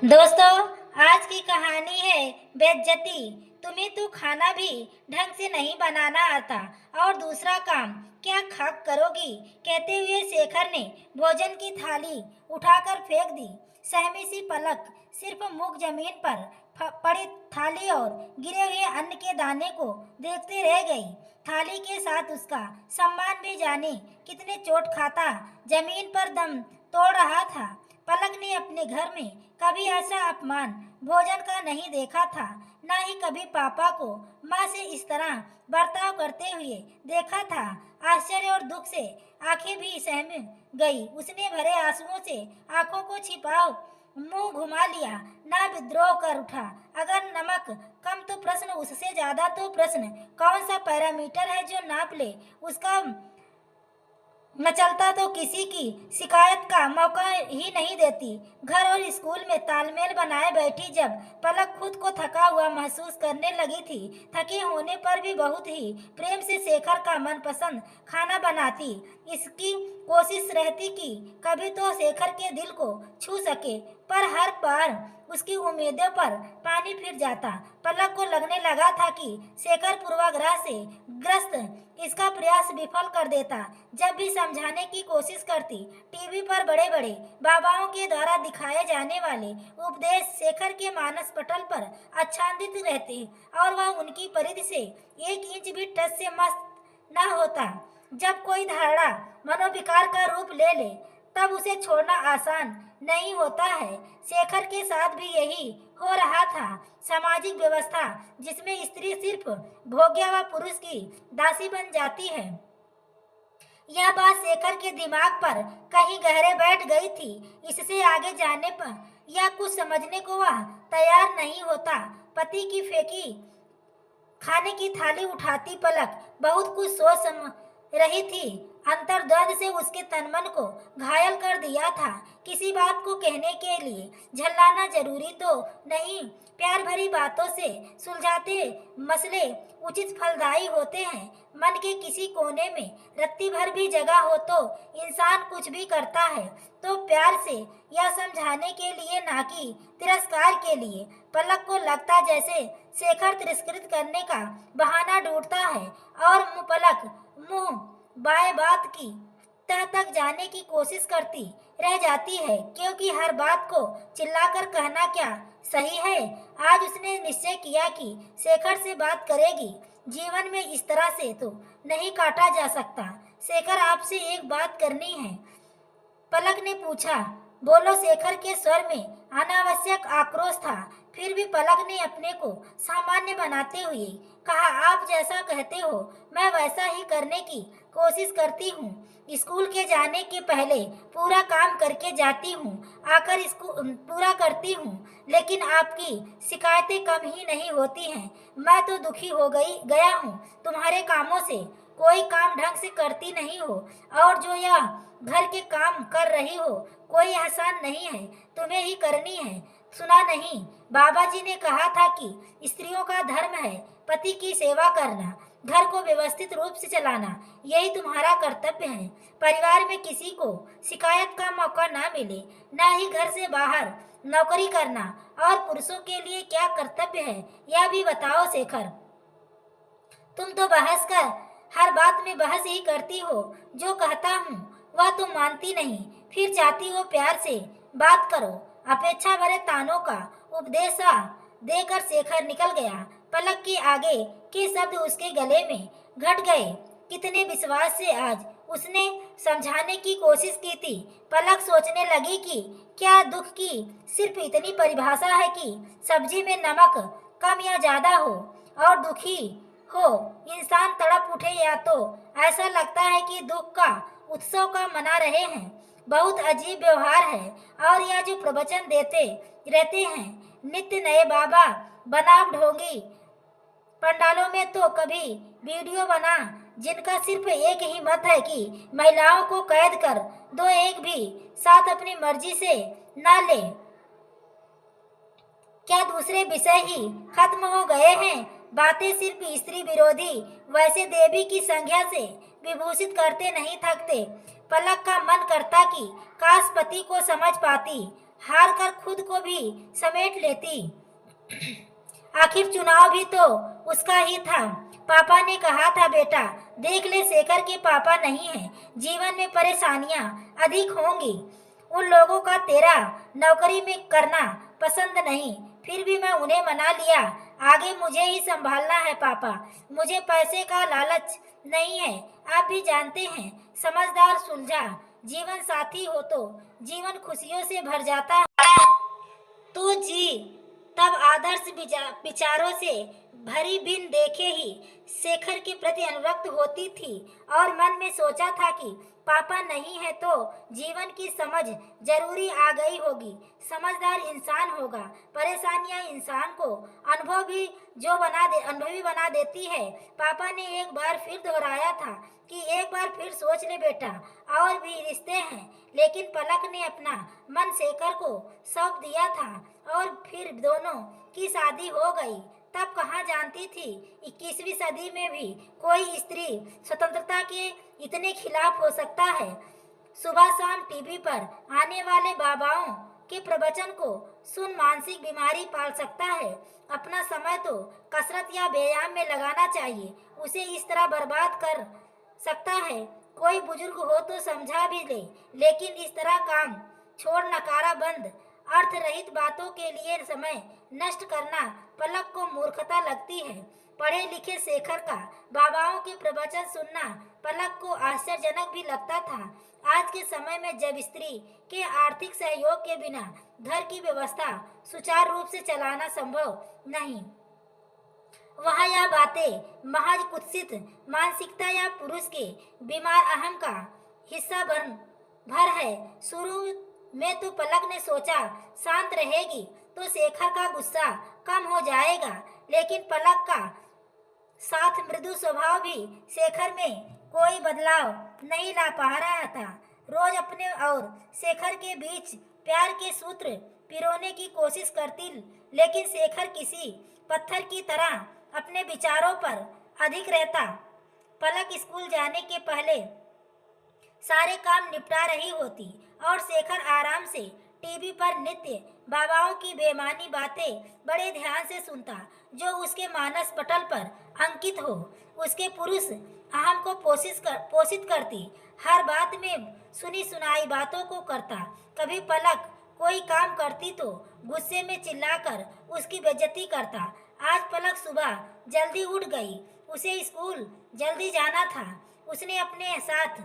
दोस्तों, आज की कहानी है बेइज्जती। तुम्हें तो खाना भी ढंग से नहीं बनाना आता और दूसरा काम क्या खाक करोगी। कहते हुए शेखर ने भोजन की थाली उठाकर फेंक दी। सहमी सी पलक सिर्फ मुख जमीन पर पड़ी थाली और गिरे हुए अन्न के दाने को देखते रह गई। थाली के साथ उसका सम्मान भी जाने कितने चोट खाता जमीन पर दम तोड़ रहा था। पलक ने अपने घर में कभी ऐसा अपमान भोजन का नहीं देखा था, ना ही कभी पापा को माँ से इस तरह बर्ताव करते हुए देखा था। आश्चर्य और दुख से आंखें भी सहम गई। उसने भरे आंसुओं से आंखों को छिपाओ मुंह घुमा लिया, ना विद्रोह कर उठा। अगर नमक कम तो प्रश्न, उससे ज्यादा तो प्रश्न। कौन सा पैरामीटर है जो नाप ले उसका मचलता तो किसी की शिकायत का मौका ही नहीं देती। घर और स्कूल में तालमेल बनाए बैठी जब पलक खुद को थका हुआ महसूस करने लगी थी। थके होने पर भी बहुत ही प्रेम से शेखर का मनपसंद खाना बनाती। इसकी कोशिश रहती कि कभी तो शेखर के दिल को छू सके, पर हर बार उसकी उम्मीदों पर पानी फिर जाता। पलक को लगने लगा था कि शेखर पूर्वाग्रह से ग्रस्त इसका प्रयास विफल कर देता। जब भी समझाने की कोशिश करती, टीवी पर बड़े बड़े बाबाओं के द्वारा दिखाए जाने वाले उपदेश शेखर के मानस पटल पर आच्छादित रहते और वह उनकी परिधि से 1 इंच भी टच से मस्त न होता। जब कोई धारणा मनोविकार का रूप ले ले तब उसे छोड़ना आसान नहीं होता है। शेखर के साथ भी यही हो रहा था। सामाजिक व्यवस्था जिसमें स्त्री सिर्फ भोग्य व पुरुष की दासी बन जाती है, यह बात शेखर के दिमाग पर कहीं गहरे बैठ गई थी। इससे आगे जाने पर या कुछ समझने को वह तैयार नहीं होता। पति की फेंकी खाने की थाली उठाती पलक बहुत कुछ सोच समझ रही थी। अंतर्द्वंद से उसके तन मन को घायल कर दिया था। किसी बात को कहने के लिए झल्लाना जरूरी तो नहीं। प्यार भरी बातों से सुलझाते मसले उचित फलदायी होते हैं। मन के किसी कोने में रत्ती भर भी जगह हो तो इंसान कुछ भी करता है तो प्यार से या समझाने के लिए, ना कि तिरस्कार के लिए। पलक को लगता जैसे शेखर तिरस्कृत करने का बहाना ढूंढता है और पलक मुंह बाएं बात की तह तक जाने की कोशिश करती रह जाती है, क्योंकि हर बात को चिल्लाकर कहना क्या सही है। आज उसने निश्चय किया कि शेखर से बात करेगी। जीवन में इस तरह से तो नहीं काटा जा सकता। शेखर, आपसे एक बात करनी है, पलक ने पूछा। बोलो, शेखर के स्वर में अनावश्यक आक्रोश था। फिर भी पलक ने अपने को सामान्य बनाते हुए कहा, आप जैसा कहते हो मैं वैसा ही करने की कोशिश करती हूँ। स्कूल के जाने के पहले पूरा काम करके जाती हूँ, आकर स्कूल पूरा करती हूँ, लेकिन आपकी शिकायतें कम ही नहीं होती हैं। मैं तो दुखी हो गया हूँ तुम्हारे कामों से। कोई काम ढंग से करती नहीं हो और जो यह घर के काम कर रही हो कोई आसान नहीं है, तुम्हें ही करनी है। सुना नहीं, बाबा जी ने कहा था कि स्त्रियों का धर्म है पति की सेवा करना, घर को व्यवस्थित रूप से चलाना। यही तुम्हारा कर्तव्य है। परिवार में किसी को शिकायत का मौका ना मिले, ना ही घर से बाहर नौकरी करना। और पुरुषों के लिए क्या कर्तव्य है यह भी बताओ शेखर। तुम तो बहस कर हर बात में बहस ही करती हो। जो कहता हूँ वह तुम मानती नहीं, फिर चाहती हो प्यार से बात करो। अपेक्षा भरे तानों का उपदेशा देकर शेखर निकल गया। पलक के आगे के शब्द उसके गले में घट गए। कितने विश्वास से आज उसने समझाने की कोशिश की थी। पलक सोचने लगी कि क्या दुख की सिर्फ इतनी परिभाषा है कि सब्जी में नमक कम या ज्यादा हो और दुखी हो इंसान तड़प उठे, या तो ऐसा लगता है कि दुख का उत्सव का मना रहे हैं। बहुत अजीब व्यवहार है। और यह जो प्रवचन देते रहते हैं नित्य नए बाबा बनाम ढोंगी, पंडालों में तो कभी वीडियो बना जिनका सिर्फ एक ही मत है कि महिलाओं को कैद कर दो, एक भी साथ अपनी मर्जी से न ले। क्या दूसरे विषय ही खत्म हो गए हैं? बातें सिर्फ स्त्री विरोधी वैसे देवी की संज्ञा से विभूषित करते नहीं थकते। पलक का मन करता कि काश पति को समझ पाती। हार कर खुद को भी समेट लेती। आखिर चुनाव भी तो उसका ही था। पापा ने कहा था, बेटा देख ले, शेखर के पापा नहीं है, जीवन में परेशानियां अधिक होंगी। उन लोगों का तेरा नौकरी में करना पसंद नहीं। फिर भी मैं उन्हें मना लिया। आगे मुझे ही संभालना है पापा, मुझे पैसे का लालच नहीं है। आप भी जानते हैं, समझदार सुलझा जीवन साथी हो तो जीवन खुशियों से भर जाता है। तो जी तब आदर्श विचारों से भरी बिन देखे ही शेखर के प्रति अनुरक्त होती थी और मन में सोचा था कि पापा नहीं है तो जीवन की समझ जरूरी आ गई होगी। समझदार इंसान होगा। परेशानियां इंसान को अनुभवी बना देती है। पापा ने एक बार फिर दोहराया था कि एक बार फिर सोच ले बेटा, और भी रिश्ते हैं। लेकिन पलक ने अपना मन शेखर को सौंप दिया था और फिर दोनों की शादी हो गई। तब कहाँ जानती थी 21वीं सदी में भी कोई स्त्री स्वतंत्रता के इतने खिलाफ हो सकता है। सुबह शाम टीवी पर आने वाले बाबाओं के प्रवचन को सुन मानसिक बीमारी पाल सकता है। अपना समय तो कसरत या व्यायाम में लगाना चाहिए। उसे इस तरह बर्बाद कर सकता है। कोई बुजुर्ग हो तो समझा भी ले, लेकिन इस तरह काम छोड़ नकारा बंद अर्थ रहित बातों के लिए समय नष्ट करना पलक को मूर्खता लगती है। पढ़े लिखे शेखर का बाबाओं के प्रवचन सुनना पलक को आश्चर्यजनक भी लगता था। आज के समय में जब स्त्री के आर्थिक सहयोग के बिना घर की व्यवस्था सुचारू रूप से चलाना संभव नहीं, वहाँ यह बातें महज कुत्सित मानसिकता या पुरुष के बीमार अहम का हिस्सा भर है। शुरू में तो पलक ने सोचा शांत रहेगी तो शेखर का गुस्सा कम हो जाएगा, लेकिन पलक का साथ मृदु स्वभाव भी शेखर में कोई बदलाव नहीं ला पा रहा था। रोज अपने और शेखर के बीच प्यार के सूत्र पिरोने की कोशिश करती, लेकिन शेखर किसी पत्थर की तरह अपने विचारों पर अधिक रहता। पलक स्कूल जाने के पहले सारे काम निपटा रही होती और शेखर आराम से टीवी पर नित्य बाबाओं की बेमानी बातें बड़े ध्यान से सुनता, जो उसके मानस पटल पर अंकित हो। उसके पुरुष अहम को पोषित करती, हर बात में सुनी सुनाई बातों को करता। कभी पलक कोई काम करती तो गुस्से में चिल्लाकर उसकी बेइज्जती करता। आज पलक सुबह जल्दी उठ गई, उसे स्कूल जल्दी जाना था। उसने अपने साथ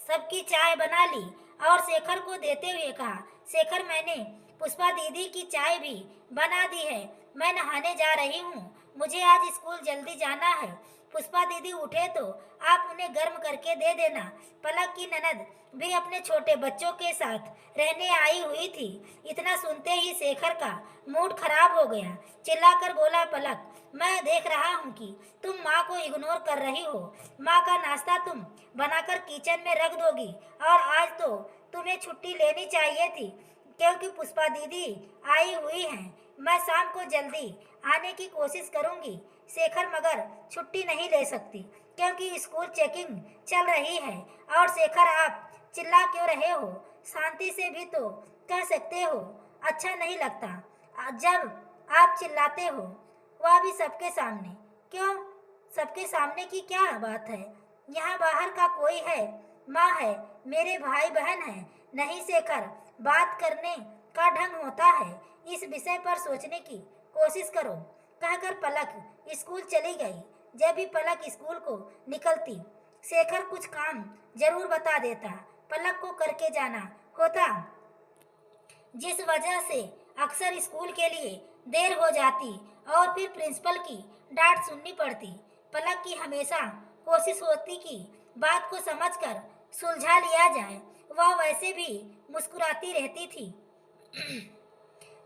सबकी चाय बना ली और शेखर को देते हुए कहा, शेखर मैंने पुष्पा दीदी की चाय भी बना दी है, मैं नहाने जा रही हूँ, मुझे आज स्कूल जल्दी जाना है। पुष्पा दीदी उठे तो आप उन्हें गर्म करके दे देना। पलक की ननद भी अपने छोटे बच्चों के साथ रहने आई हुई थी। इतना सुनते ही शेखर का मूड खराब हो गया। चिल्लाकर बोला, पलक मैं देख रहा हूँ कि तुम माँ को इग्नोर कर रही हो। माँ का नाश्ता तुम बनाकर किचन में रख दोगी और आज तो तुम्हें छुट्टी लेनी चाहिए थी क्योंकि पुष्पा दीदी आई हुई हैं। मैं शाम को जल्दी आने की कोशिश करूंगी शेखर, मगर छुट्टी नहीं ले सकती क्योंकि स्कूल चेकिंग चल रही है। और शेखर आप चिल्ला क्यों रहे हो? शांति से भी तो कह सकते हो, अच्छा नहीं लगता जब आप चिल्लाते हो, वह भी सबके सामने। क्यों सबके सामने की क्या बात है? यहाँ बाहर का कोई है, माँ है, मेरे भाई बहन है। नहीं शेखर, बात करने का ढंग होता है, इस विषय पर सोचने की कोशिश करो, कहकर पलक स्कूल चली गई। जब भी पलक स्कूल को निकलती शेखर कुछ काम जरूर बता देता, पलक को करके जाना होता, जिस वजह से अक्सर स्कूल के लिए देर हो जाती और फिर प्रिंसिपल की डांट सुननी पड़ती। पलक की हमेशा कोशिश होती कि बात को समझकर सुलझा लिया जाए। वह वैसे भी मुस्कुराती रहती थी।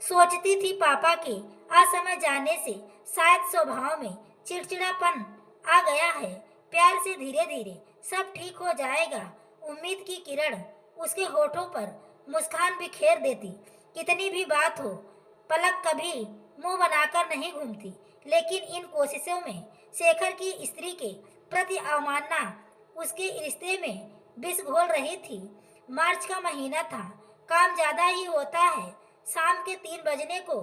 सोचती थी पापा के असमय जाने से शायद स्वभाव में चिड़चिड़ापन आ गया है। प्यार से धीरे धीरे सब ठीक हो जाएगा। उम्मीद की किरण उसके होठों पर मुस्कान बिखेर देती। कितनी भी बात हो, पलक कभी मुंह बनाकर नहीं घूमती, लेकिन इन कोशिशों में शेखर की स्त्री के प्रति अवमानना उसके रिश्ते में विष घोल रही थी। मार्च का महीना था। काम ज़्यादा ही होता है। शाम के 3 बजने को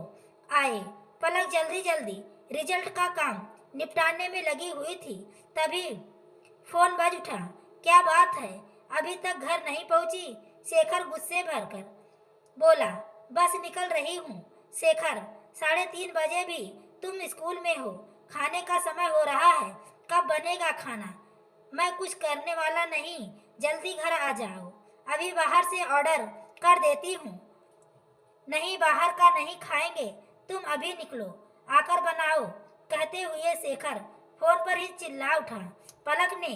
आए। पलक जल्दी जल्दी रिजल्ट का काम निपटाने में लगी हुई थी, तभी फोन बज उठा। क्या बात है, अभी तक घर नहीं पहुंची? शेखर गुस्से भरकर बोला। बस निकल रही हूँ शेखर, 3:30 बजे भी तुम स्कूल में हो, खाने का समय हो रहा है, कब बनेगा खाना? मैं कुछ करने वाला नहीं, जल्दी घर आ जाओ, अभी बाहर से ऑर्डर कर देती हूँ। नहीं, बाहर का नहीं खाएंगे, तुम अभी निकलो, आकर बनाओ, कहते हुए शेखर फोन पर ही चिल्ला उठा। पलक ने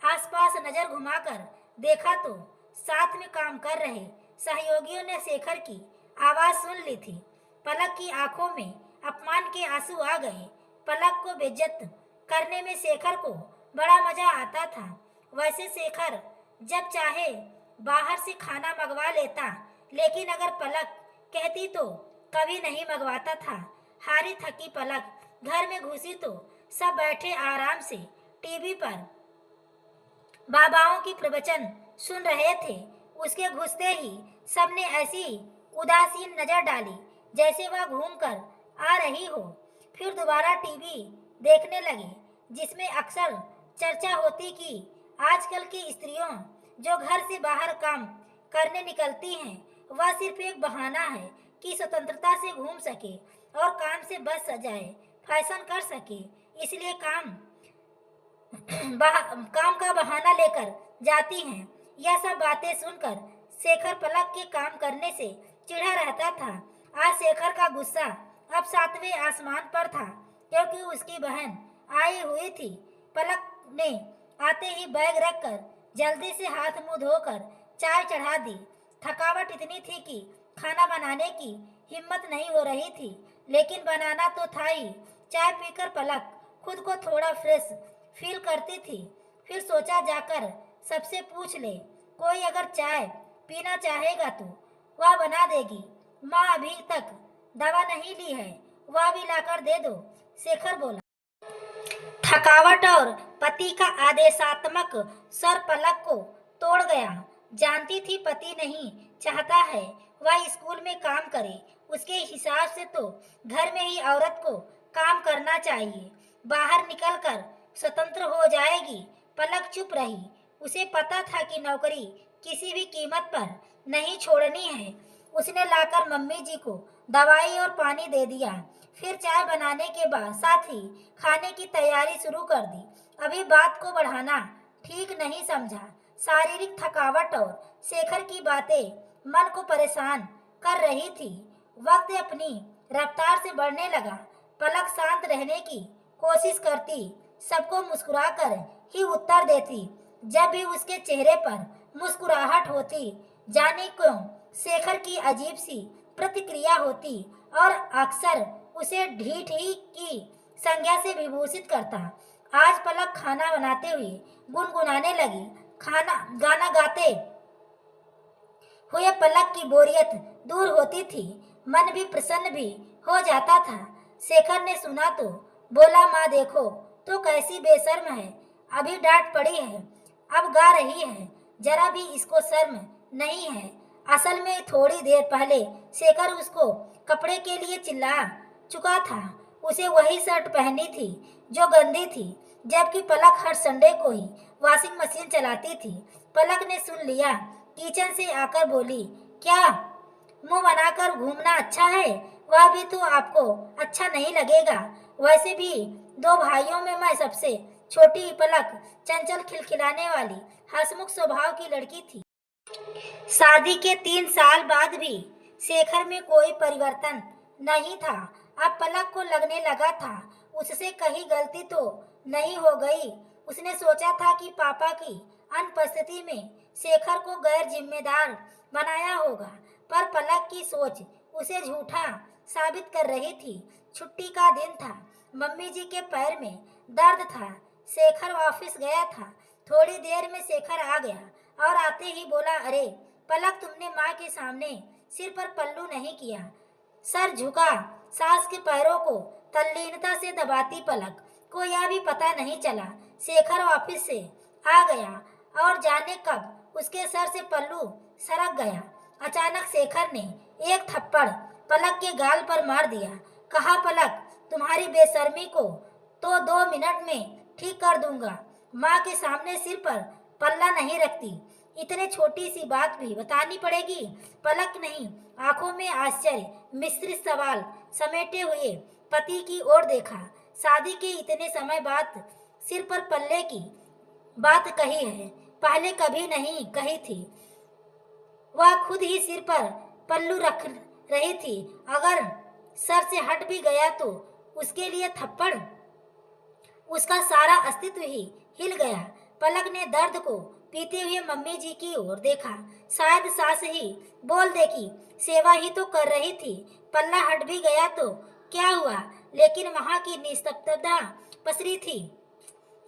आसपास नजर घुमाकर देखा तो साथ में काम कर रहे सहयोगियों ने शेखर की आवाज सुन ली थी। पलक की आंखों में अपमान के आंसू आ गए। पलक को बेइज्जत करने में शेखर को बड़ा मजा आता था। वैसे शेखर जब चाहे बाहर से खाना मंगवा लेता, लेकिन अगर पलक कहती तो कभी नहीं मंगवाता था। हारी थकी पलक घर में घुसी तो सब बैठे आराम से टीवी पर बाबाओं की प्रवचन सुन रहे थे। उसके घुसते ही सबने ऐसी उदासीन नजर डाली जैसे वह घूमकर आ रही हो। फिर दोबारा टीवी देखने लगे, जिसमें अक्सर चर्चा होती कि आजकल की स्त्रियों जो घर से बाहर काम करने निकलती हैं, वह सिर्फ एक बहाना है कि स्वतंत्रता से घूम सके और काम से बच जाए, फैशन कर सके, इसलिए काम का बहाना लेकर जाती हैं। यह सब बातें सुनकर शेखर पलक के काम करने से चिढ़ा रहता था। आज शेखर का गुस्सा अब 7वें आसमान पर था, क्योंकि उसकी बहन आई हुई थी। पलक ने आते ही बैग रखकर जल्दी से हाथ मुंह धोकर चाय चढ़ा दी। थकावट इतनी थी कि खाना बनाने की हिम्मत नहीं हो रही थी, लेकिन बनाना तो था ही। चाय पीकर पलक खुद को थोड़ा फ्रेश फील करती थी। फिर सोचा जाकर सबसे पूछ ले, कोई अगर चाय पीना चाहेगा तो वह बना देगी। माँ अभी तक दवा नहीं ली है, वह भी लाकर दे दो, शेखर बोला। थकावट और पति का आदेशात्मक स्वर पलक को तोड़ गया। जानती थी पति नहीं चाहता है वह स्कूल में काम करे, उसके हिसाब से तो घर में ही औरत को काम करना चाहिए, बाहर निकलकर स्वतंत्र हो जाएगी। पलक चुप रही। उसे पता था कि नौकरी किसी भी कीमत पर नहीं छोड़नी है। उसने लाकर मम्मी जी को दवाई और पानी दे दिया। फिर चाय बनाने के बाद साथ ही खाने की तैयारी शुरू कर दी। अभी बात को बढ़ाना ठीक नहीं समझा। शारीरिक थकावट और शेखर की बातें मन को परेशान कर रही थी। वक्त अपनी रफ्तार से बढ़ने लगा। पलक शांत रहने की कोशिश करती, सबको मुस्कुराकर ही उत्तर देती। जब भी उसके चेहरे पर मुस्कुराहट होती, जाने क्यों शेखर की अजीब सी प्रतिक्रिया होती और अक्सर उसे ढीठ ही की संज्ञा से विभूषित करता। आज पलक खाना बनाते हुए गुनगुनाने लगी। गाना गाते हुए पलक की बोरियत दूर होती थी, मन भी प्रसन्न भी हो जाता था। शेखर ने सुना तो बोला, माँ देखो तो कैसी बेशर्म है, अभी डांट पड़ी है, अब गा रही है, जरा भी इसको शर्म नहीं है। असल में थोड़ी देर पहले शेखर उसको कपड़े के लिए चिल्ला चुका था। उसे वही शर्ट पहनी थी जो गंदी थी, जबकि पलक हर संडे को ही वॉशिंग मशीन चलाती थी। पलक ने सुन लिया, किचन से आकर बोली, क्या मुंह बनाकर घूमना अच्छा है? वह भी तो आपको अच्छा नहीं लगेगा। वैसे भी 2 भाइयों में मैं सबसे छोटी। पलक चंचल खिलखिलाने वाली हंसमुख स्वभाव की लड़की थी। शादी के 3 साल बाद भी शेखर में कोई परिवर्तन नहीं था। अब पलक को लगने लगा था उससे कहीं गलती तो नहीं हो गई। उसने सोचा था कि पापा की अनुपस्थिति में शेखर को गैर जिम्मेदार बनाया होगा, पर पलक की सोच उसे झूठा साबित कर रही थी। छुट्टी का दिन था। मम्मी जी के पैर में दर्द था। शेखर ऑफिस गया था। थोड़ी देर में शेखर आ गया और आते ही बोला, अरे पलक, तुमने माँ के सामने सिर पर पल्लू नहीं किया। सर झुका। सास के पैरों को तल्लीनता से दबाती पलक को यह भी पता नहीं चला शेखर ऑफिस से आ गया और जाने कब उसके सर से पल्लू सरक गया। अचानक शेखर ने एक थप्पड़ पलक के गाल पर मार दिया। कहा, पलक, तुम्हारी बेशर्मी को तो 2 मिनट में ठीक कर दूंगा। माँ के सामने सिर पर पल्ला नहीं रखती। इतने छोटी सी बात भी बतानी पड़ेगी। पलक नहीं, आंखों में आश्चर्य मिश्रित सवाल समेटे हुए पति की ओर देखा। शादी के इतने समय बाद सिर पर पल्ले की बात कही है, पहले कभी नहीं कही थी। वह खुद ही सिर पर पल्लू रख रही थी। अगर सर से हट भी गया तो उसके लिए थप्पड़, उसका सारा अस्तित्व ही हिल गया। पलक ने दर्द को पीते हुए मम्मी जी की ओर देखा। शायद सास ही बोल दे कि सेवा ही तो कर रही थी, पल्ला हट भी गया तो क्या हुआ। लेकिन वहां की निस्तब्धता पसरी थी।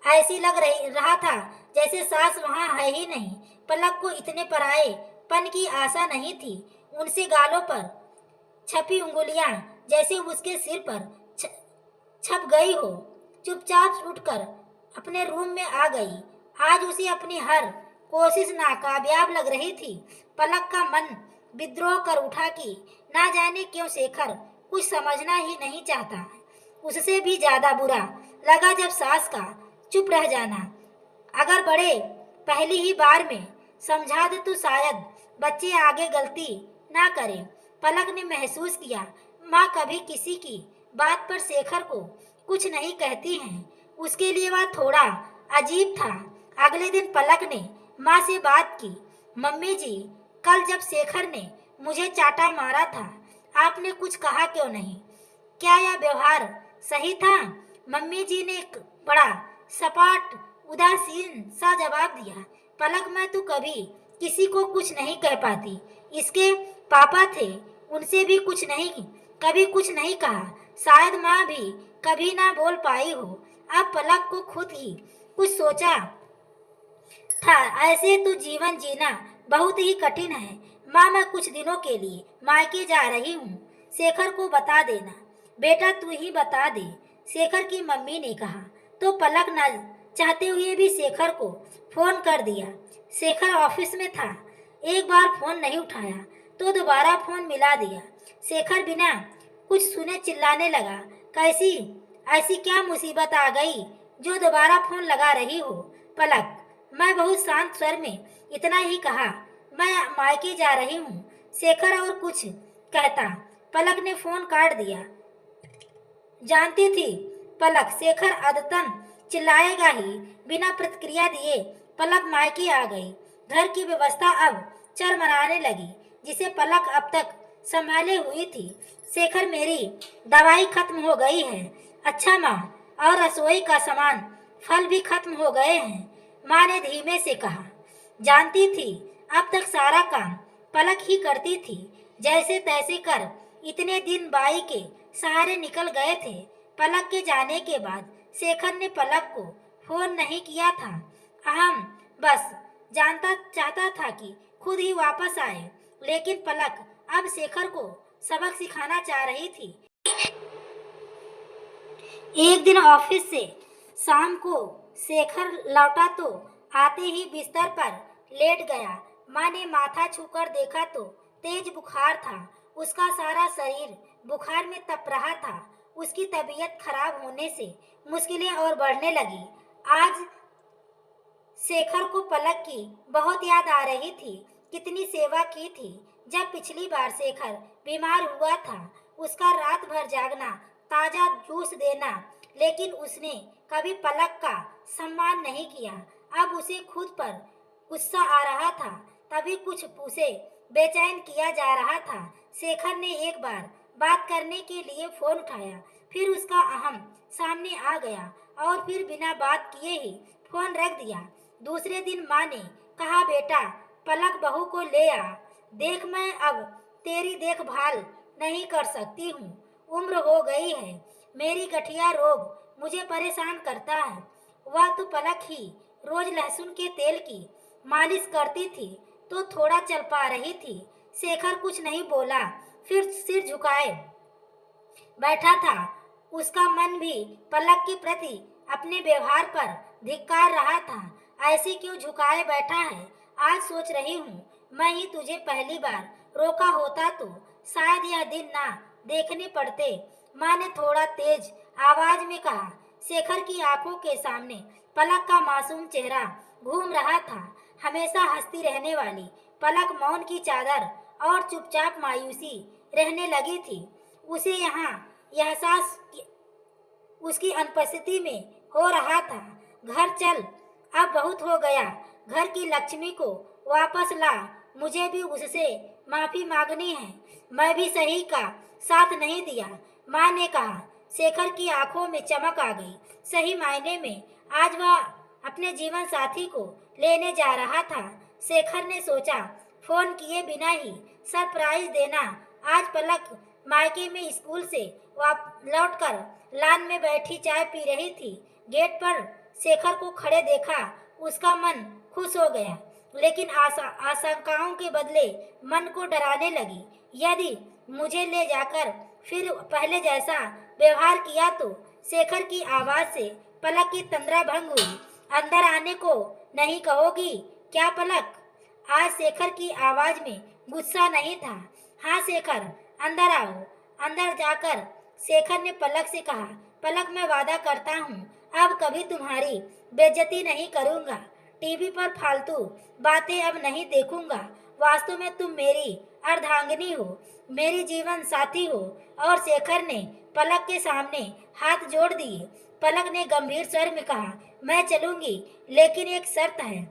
ऐसी रहा था जैसे सास वहां है ही नहीं। पलक को इतने पराएपन की आशा नहीं थी। उनसे गालों पर छपी उंगलियां जैसे उसके सिर पर छप गई हो। चुपचाप उठकर अपने रूम में आ गई। आज उसे अपनी हर कोशिश नाकामयाब लग रही थी। पलक का मन विद्रोह कर उठा कि ना जाने क्यों शेखर कुछ समझना ही नहीं चाहता। उससे भी ज्यादा बुरा लगा जब सास का चुप रह जाना। अगर बड़े पहली ही बार में समझा दे तो शायद बच्चे आगे गलती ना करें। पलक ने महसूस किया, माँ कभी किसी की बात पर शेखर को कुछ नहीं कहती हैं। उसके लिए वह थोड़ा अजीब था। अगले दिन पलक ने माँ से बात की। मम्मी जी, कल जब शेखर ने मुझे चाटा मारा था, आपने कुछ कहा क्यों नहीं? क्या यह व्यवहार सही था? मम्मी जी ने एक बड़ा सपाट उदासीन सा जवाब दिया। पलक, मैं तो कभी किसी को कुछ नहीं कह पाती। इसके पापा थे, उनसे भी कभी कुछ नहीं कहा। शायद माँ भी कभी ना बोल पाई हो। अब पलक को खुद ही कुछ सोचा था, ऐसे तो जीवन जीना बहुत ही कठिन है। माँ, मैं कुछ दिनों के लिए मायके जा रही हूँ, शेखर को बता देना। बेटा, तू ही बता दे, शेखर की मम्मी ने कहा। तो पलक न चाहते हुए भी शेखर को फोन कर दिया। शेखर ऑफिस में था। एक बार फोन नहीं उठाया तो दोबारा फोन मिला दिया। शेखर बिना कुछ सुने चिल्लाने लगा, कैसी ऐसी क्या मुसीबत आ गई जो दोबारा फोन लगा रही हो? पलक, मैं बहुत शांत स्वर में इतना ही कहा, मैं मायके जा रही हूँ। शेखर और कुछ कहता। पलक ने फोन काट दिया। जानती थी पलक शेखर अदतन चिल्लाएगा ही। बिना प्रतिक्रिया दिए पलक मायके आ गई। घर की व्यवस्था अब चरमराने लगी, जिसे पलक अब तक संभाले हुई थी। शेखर, मेरी दवाई खत्म हो गई है। अच्छा माँ, और रसोई का सामान फल भी खत्म हो गए हैं, माँ ने धीमे से कहा। जानती थी अब तक सारा काम पलक ही करती थी। जैसे तैसे कर इतने दिन बाई के सहारे निकल गए थे। पलक के जाने के बाद शेखर ने पलक को फोन नहीं किया था। अहम बस जानता चाहता था कि खुद ही वापस आए। लेकिन पलक अब शेखर को सबक सिखाना चाह रही थी। एक दिन ऑफिस से शाम को शेखर लौटा तो आते ही बिस्तर पर लेट गया। माँ ने माथा छूकर देखा तो तेज बुखार था। उसका सारा शरीर बुखार में तप रहा था। उसकी तबीयत खराब होने से मुश्किलें और बढ़ने लगी। आज शेखर को पलक की बहुत याद आ रही थी। कितनी सेवा की थी। जब पिछली बार शेखर बीमार हुआ था, उसका रात भर जागना, ताजा जूस देना, लेकिन उसने कभी पलक का सम्मान नहीं किया। अब उसे खुद पर गुस्सा आ रहा था, तभी कुछ उसे बेचैन किया जा रहा था। शेखर ने एक बार बात करने के लिए फोन उठाया, फिर उसका अहम सामने आ गया और फिर बिना बात किए ही फोन रख दिया। दूसरे दिन माँ ने कहा, बेटा, पलक बहू को ले आ। देख, मैं अब तेरी देखभाल नहीं कर सकती हूँ। उम्र हो गई है। मेरी गठिया रोग मुझे परेशान करता है। वह तो पलक ही रोज लहसुन के तेल की मालिश करती थी तो थोड़ा चल पा रही थी। शेखर कुछ नहीं बोला, फिर सिर झुकाए बैठा था। उसका मन भी पलक के प्रति अपने व्यवहार पर धिक्कार रहा था। ऐसे क्यों झुकाए बैठा है? आज सोच रही हूँ मैं ही तुझे पहली बार रोका होता तो शायद यह दिन ना देखने पड़ते। माँ ने थोड़ा तेज आवाज में कहा। शेखर की आंखों के सामने पलक का मासूम चेहरा घूम रहा था, हमेशा हंसती रहने वाली पलक मौन की चादर और चुपचाप मायूसी रहने लगी थी। उसे यहाँ यह एहसास उसकी अनुपस्थिति में हो रहा था। घर चल, अब बहुत हो गया। घर की लक्ष्मी को वापस ला। मुझे भी उससे माफी मांगनी है। मैं भी सही का साथ नहीं दिया, माँ ने कहा। शेखर की आंखों में चमक आ गई। सही मायने में आज वह अपने जीवन साथी को लेने जा रहा था। शेखर ने सोचा, फोन किए बिना ही सरप्राइज देना। आज पलक मायके में स्कूल से लौटकर लान में बैठी चाय पी रही थी। गेट पर शेखर को खड़े देखा, उसका मन खुश हो गया, लेकिन आशंकाओं के बदले मन को डराने लगी। यदि मुझे ले जाकर फिर पहले जैसा व्यवहार किया तो। शेखर की आवाज से पलक की तंद्रा भंग हुई। अंदर आने को नहीं कहोगी क्या पलक? आज शेखर की आवाज में गुस्सा नहीं था। हाँ शेखर, अंदर आओ। अंदर जाकर शेखर ने पलक से कहा। पलक, मैं वादा करता हूँ अब कभी तुम्हारी बेइज्जती नहीं करूँगा। टीवी पर फालतू बातें अब नहीं देखूंगा। वास्तव में तुम मेरी अर्धांगिनी हो, मेरी जीवन साथी हो। और शेखर ने पलक के सामने हाथ जोड़ दिए। पलक ने गंभीर स्वर में कहा, मैं चलूंगी, लेकिन एक शर्त है।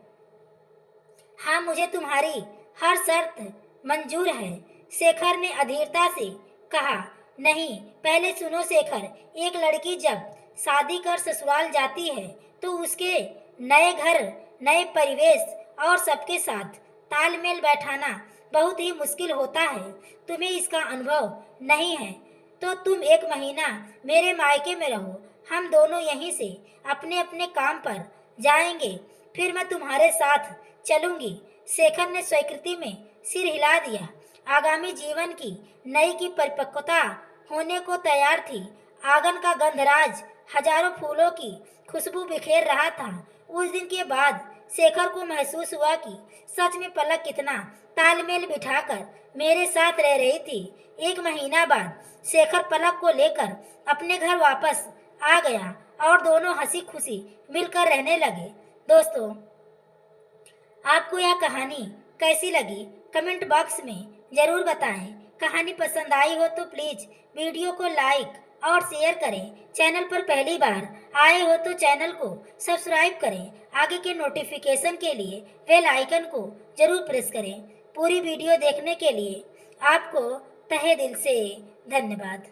हाँ, मुझे तुम्हारी हर शर्त मंजूर है, शेखर ने अधीरता से कहा। नहीं, पहले सुनो शेखर, एक लड़की जब शादी कर ससुराल जाती है तो उसके नए घर, नए परिवेश और सबके साथ तालमेल बैठाना बहुत ही मुश्किल होता है। तुम्हें इसका अनुभव नहीं है तो तुम एक महीना मेरे मायके में रहो। हम दोनों यहीं से अपने अपने काम पर जाएंगे, फिर मैं तुम्हारे साथ चलूंगी। शेखर ने स्वीकृति में सिर हिला दिया। आगामी जीवन की नई की परिपक्वता होने को तैयार थी। आंगन का गंधराज हजारों फूलों की खुशबू बिखेर रहा था। उस दिन के बाद शेखर को महसूस हुआ कि सच में पलक कितना तालमेल बिठाकर मेरे साथ रह रही थी। एक महीना बाद शेखर पलक को लेकर अपने घर वापस आ गया और दोनों हंसी खुशी मिलकर रहने लगे। दोस्तों, आपको यह कहानी कैसी लगी कमेंट बॉक्स में ज़रूर बताएं। कहानी पसंद आई हो तो प्लीज़ वीडियो को लाइक और शेयर करें। चैनल पर पहली बार आए हो तो चैनल को सब्सक्राइब करें। आगे के नोटिफिकेशन के लिए बेल आइकन को ज़रूर प्रेस करें। पूरी वीडियो देखने के लिए आपको तहे दिल से धन्यवाद।